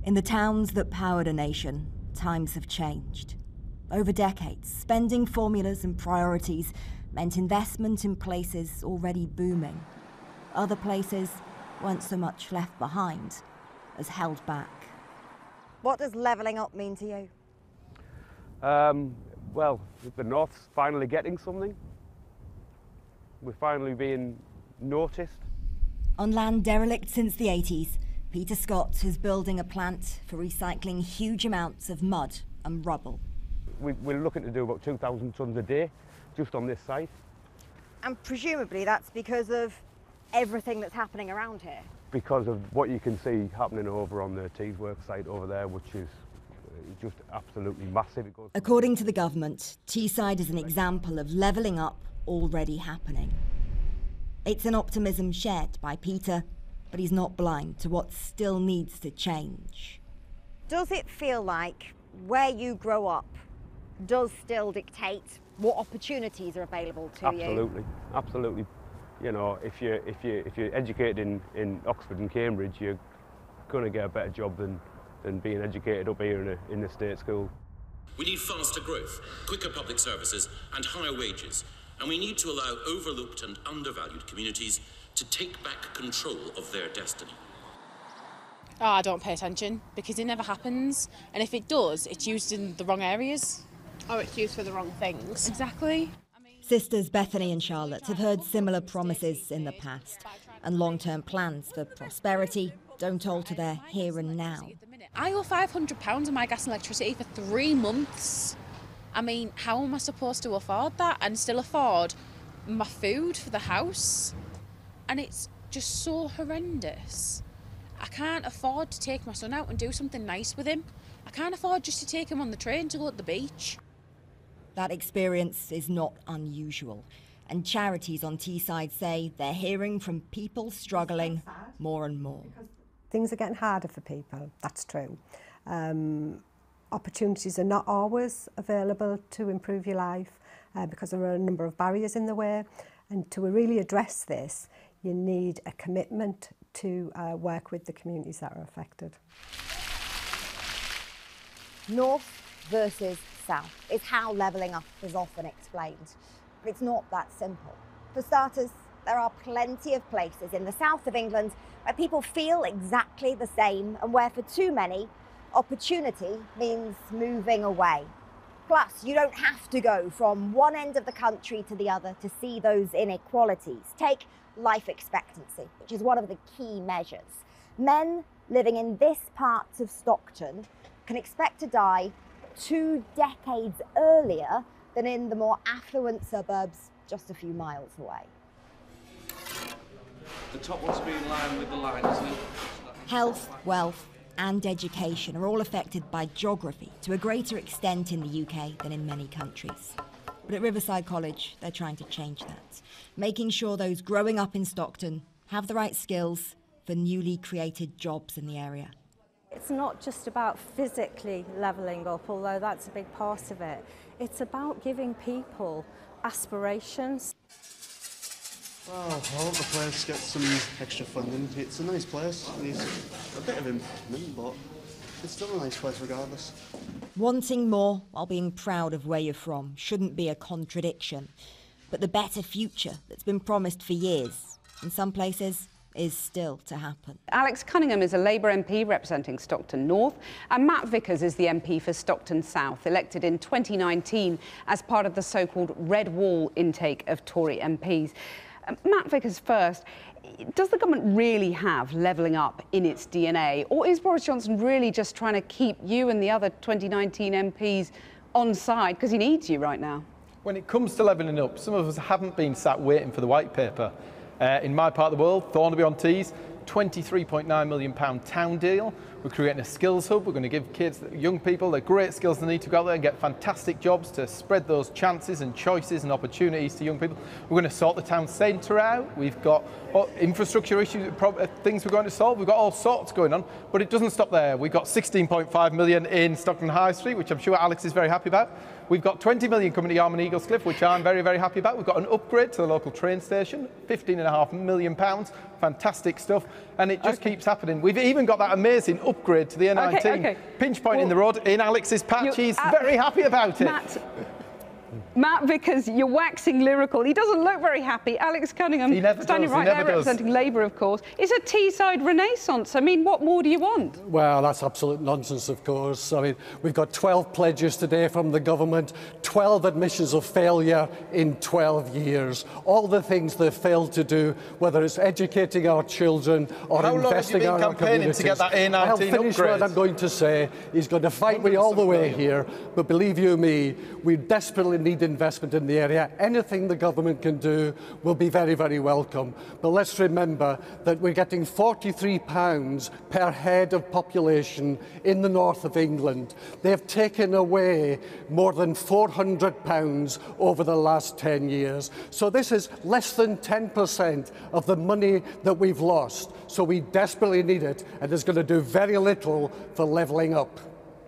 In the towns that powered a nation, times have changed. Over decades, spending formulas and priorities meant investment in places already booming. Other places weren't so much left behind as held back. What does levelling up mean to you? Well, the North's finally getting something. We're finally being noticed. On land derelict since the 80s, Peter Scott is building a plant for recycling huge amounts of mud and rubble. We're looking to do about 2,000 tonnes a day just on this site. And presumably that's because of everything that's happening around here. Because of what you can see happening over on the Tees work site over there, which is just absolutely massive. According to the government, Teesside is an example of levelling up already happening. It's an optimism shared by Peter, but he's not blind to what still needs to change. Does it feel like where you grow up does still dictate what opportunities are available to you? Absolutely, absolutely. You know, if you're educated in Oxford and Cambridge, you're going to get a better job than being educated up here in a state school. We need faster growth, quicker public services and higher wages. And we need to allow overlooked and undervalued communities to take back control of their destiny. Oh, I don't pay attention because it never happens. And if it does, it's used in the wrong areas. Or it's used for the wrong things. Exactly. Sisters Bethany and Charlotte have heard similar promises in the past, and long-term plans for prosperity don't alter their here and now. I owe £500 on my gas and electricity for 3 months. I mean, how am I supposed to afford that and still afford my food for the house? And it's just so horrendous. I can't afford to take my son out and do something nice with him. I can't afford just to take him on the train to go to the beach. That experience is not unusual, and charities on Teesside say they're hearing from people struggling more and more. Things are getting harder for people, that's true. Opportunities are not always available to improve your life because there are a number of barriers in the way, and to really address this you need a commitment to work with the communities that are affected. North versus south is how levelling up is often explained. But it's not that simple. For starters, there are plenty of places in the south of England where people feel exactly the same and where for too many, opportunity means moving away. Plus, you don't have to go from one end of the country to the other to see those inequalities. Take life expectancy, which is one of the key measures. Men living in this part of Stockton can expect to die 2 decades earlier than in the more affluent suburbs just a few miles away. The top one's be in line with the line, isn't it? Health, wealth and education are all affected by geography to a greater extent in the UK than in many countries. But at Riverside College, they're trying to change that, making sure those growing up in Stockton have the right skills for newly created jobs in the area. It's not just about physically levelling up, although that's a big part of it. It's about giving people aspirations. Well, I hope the place gets some extra funding. It's a nice place. It needs a bit of improvement, but it's still a nice place regardless. Wanting more while being proud of where you're from shouldn't be a contradiction. But the better future that's been promised for years, in some places, is still to happen. Alex Cunningham is a Labour MP representing Stockton North, and Matt Vickers is the MP for Stockton South, elected in 2019 as part of the so-called Red Wall intake of Tory MPs. Matt Vickers first, does the government really have levelling up in its DNA, or is Boris Johnson really just trying to keep you and the other 2019 MPs on side because he needs you right now? When it comes to levelling up, some of us haven't been sat waiting for the white paper. In my part of the world, Thornaby-on-Tees, £23.9 million town deal. We're creating a skills hub. We're going to give kids, young people, the great skills they need to go out there and get fantastic jobs to spread those chances and choices and opportunities to young people. We're going to sort the town centre out. We've got infrastructure issues, things we're going to solve. We've got all sorts going on, but it doesn't stop there. We've got £16.5 million in Stockton High Street, which I'm sure Alex is very happy about. We've got 20 million coming to Yarm and Eaglescliffe, which I'm very, very happy about. We've got an upgrade to the local train station, £15.5 million. Fantastic stuff. And it just keeps happening. We've even got that amazing upgrade to the A19. Pinch point in the road in Alex's patch. He's very happy about it. Matt Vickers, you're waxing lyrical. He doesn't look very happy. Alex Cunningham, standing right there, representing Labour, of course. It's a Teesside renaissance. I mean, what more do you want? Well, that's absolute nonsense, of course. I mean, we've got 12 pledges today from the government, 12 admissions of failure in 12 years. All the things they've failed to do, whether it's educating our children or investing in our communities. To get that A19 I'll finish upgrade. what I'm going to say. He's going to fight me all the way here, but believe you me, we desperately need investment in the area. Anything the government can do will be very, very welcome. But let's remember that we're getting £43 per head of population in the north of England. They've taken away more than £400 over the last 10 years. So this is less than 10% of the money that we've lost. So we desperately need it, and it's going to do very little for levelling up.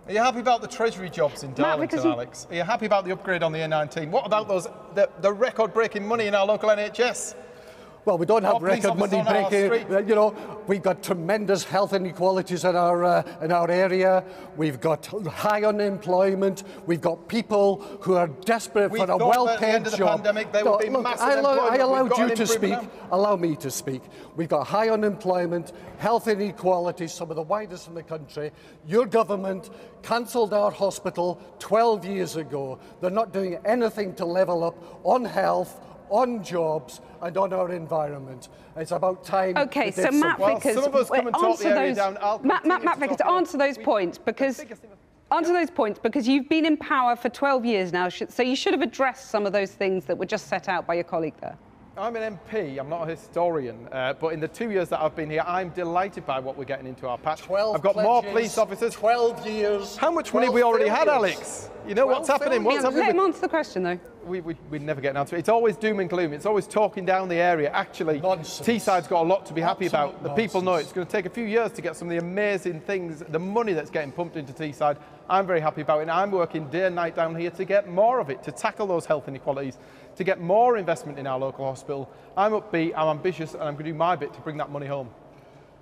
Are you happy about the Treasury jobs in Darlington, Alex? Are you happy about the upgrade on the A19? What about the record-breaking money in our local NHS? Well, we don't have record money breaking. You know, we've got tremendous health inequalities in our area. We've got high unemployment. We've got people who are desperate for a well-paid job. I allowed you to speak. Allow me to speak. We've got high unemployment, health inequalities, some of the widest in the country. Your government cancelled our hospital 12 years ago. They're not doing anything to level up on health, on jobs and on our environment. It's about time. Okay, so Matt Vickers, Matt Vickers, answer those points because you've been in power for 12 years now, so you should have addressed some of those things that were just set out by your colleague there. I'm an MP, I'm not a historian, but in the 2 years that I've been here, I'm delighted by what we're getting into our patch. I've got more police officers. 12 years. How much money have we already had, Alex? You know what's happening? Let him answer the question, though. We never get an answer. It's always doom and gloom. It's always talking down the area. Actually, Teesside's got a lot to be happy about. The people know it's going to take a few years to get some of the amazing things, the money that's getting pumped into Teesside. I'm very happy about it, and I'm working day and night down here to get more of it, to tackle those health inequalities, to get more investment in our local hospital. I'm upbeat, I'm ambitious, and I'm going to do my bit to bring that money home.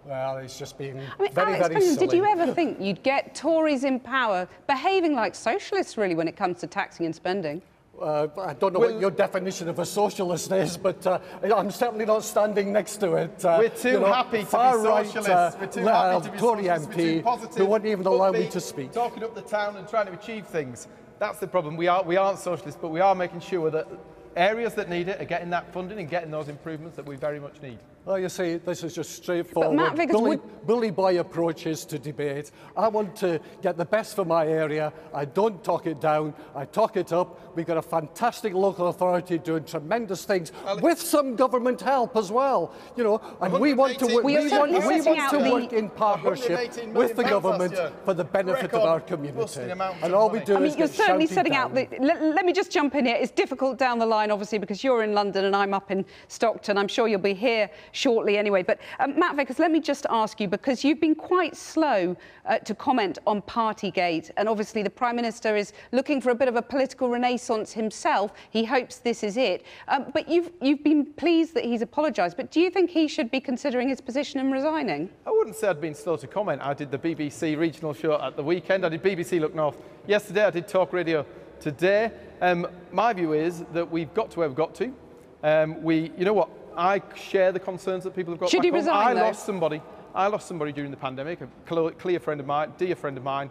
Well, it's just been very silly. Did you ever think you'd get Tories in power behaving like socialists, really, when it comes to taxing and spending? I don't know what your definition of a socialist is, but I'm certainly not standing next to it. We're too happy to be socialists. We're too happy to be Tory MP who wouldn't even allow me to speak. Talking up the town and trying to achieve things. That's the problem. We aren't socialists, but we are making sure that areas that need it are getting that funding and getting those improvements that we very much need. Well, you see, this is just straightforward bully boy approaches to debate. I want to get the best for my area. I don't talk it down. I talk it up. We've got a fantastic local authority doing tremendous things with some government help as well. You know, and we want to work in partnership with the government for the benefit of our community. And all we do is you're certainly setting out the. Let me just jump in here. It's difficult down the line, obviously, because you're in London and I'm up in Stockton. I'm sure you'll be here shortly anyway. But Matt Vickers, let me just ask you, because you've been quite slow to comment on Partygate, and obviously the Prime Minister is looking for a bit of a political renaissance himself. He hopes this is it. But you've been pleased that he's apologised, but do you think he should be considering his position and resigning? I wouldn't say I'd been slow to comment. I did the BBC regional show at the weekend. I did BBC Look North yesterday. I did Talk Radio today. My view is that we've got to where we've got to. You know what? I share the concerns that people have got. Should he resign, though? I lost somebody during the pandemic, a clear friend of mine, dear friend of mine.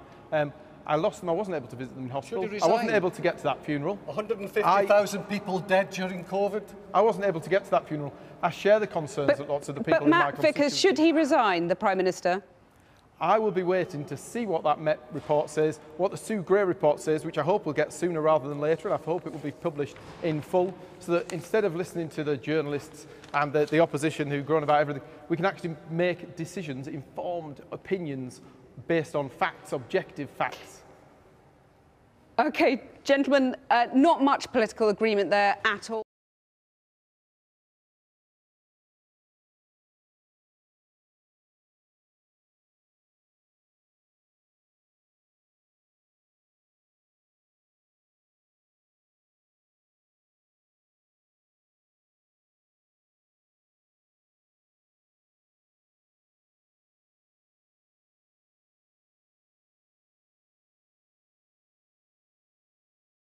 I lost them. I wasn't able to visit them in hospital. I wasn't able to get to that funeral. 150,000 people dead during COVID. I wasn't able to get to that funeral. I share the concerns that lots of the people in my constituency. But Matt Vickers, should he resign, the Prime Minister? I will be waiting to see what that Met report says, what the Sue Gray report says, which I hope will get sooner rather than later, and I hope it will be published in full, so that instead of listening to the journalists and the opposition who groan about everything, we can actually make decisions, informed opinions, based on facts, objective facts. OK, gentlemen, not much political agreement there at all.